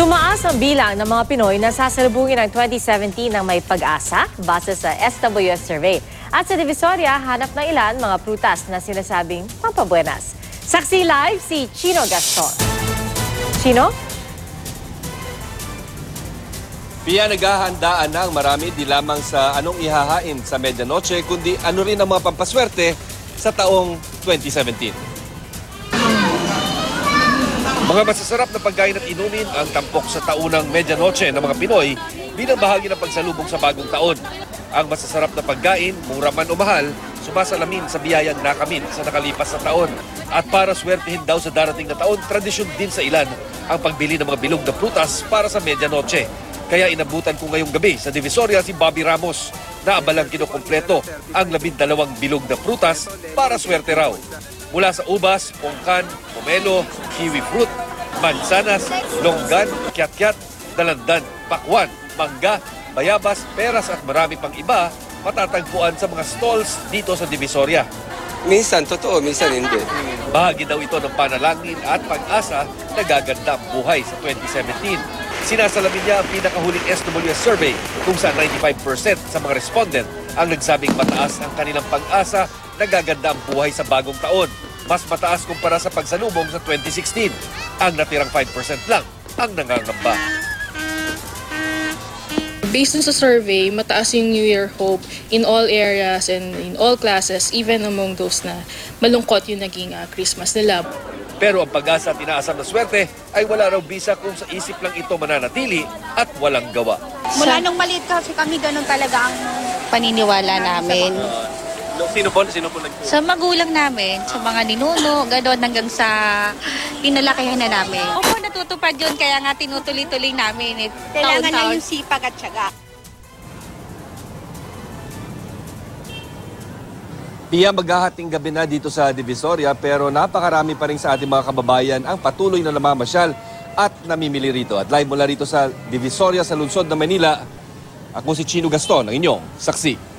Tumaas ang bilang ng mga Pinoy na sasalubungin ng 2017 ng may pag-asa base sa SWS survey. At sa Divisoria, hanap ng ilan mga prutas na sinasabing pampabuenas. Saksi live si Chino Gaston. Chino? Pia, naghahandaan na ang marami di lamang sa anong ihahain sa medianoche, kundi ano rin ang mga pampaswerte sa taong 2017. Mga masasarap na pagkain at inumin ang tampok sa taunang medianoche ng mga Pinoy bilang bahagi ng pagsalubong sa bagong taon. Ang masasarap na pagkain, mura man o mahal, sumasalamin sa biyayang nakamit sa nakalipas na taon. At para swertihin daw sa darating na taon, tradisyon din sa ilan ang pagbili ng mga bilog na prutas para sa medianoche. Kaya inabutan ko ngayong gabi sa Divisoria si Bobby Ramos na abalang kinukumpleto ang 12 bilog na prutas para swerte raw. Mula sa ubas, pongkan, pomelo, kiwi fruit, mansanas, longgan, kiat-kiat, dalandan, pakwan, mangga, bayabas, peras at marami pang iba matatagpuan sa mga stalls dito sa Divisoria. Minsan totoo, minsan hindi. Bahagi daw ito ng panalangin at pag-asa na gaganda ang buhay sa 2017. Sinasalamin niya ang pinakahuling SWS survey kung saan 95% sa mga respondent ang nagsabing mataas ang kanilang pag-asa na gaganda ang buhay sa bagong taon. Mas mataas kumpara sa pagsalubong sa 2016. Ang natirang 5% lang ang nangangamba. Based on sa survey, mataas yung New Year hope in all areas and in all classes, even among those na malungkot yung naging Christmas nila. Pero ang pag-asa at inaasam na swerte ay wala raw bisa kung sa isip lang ito mananatili at walang gawa. Mula nung maliit kasi kami, ganun talaga ang paniniwala namin. Sino po nag- Sa magulang namin, sa mga ninuno, gano'n hanggang sa pinalakihan na namin. Opo, natutupad yun, kaya nga tinutuloy-tuloy namin. Kailangan na yung sipag at syaga. Pia, maghahating gabi na dito sa Divisoria pero napakarami pa rin sa ating mga kababayan ang patuloy na namamasyal at namimili rito. At live mula rito sa Divisoria sa lungsod ng Manila, ako si Chino Gaston, ang inyong saksi.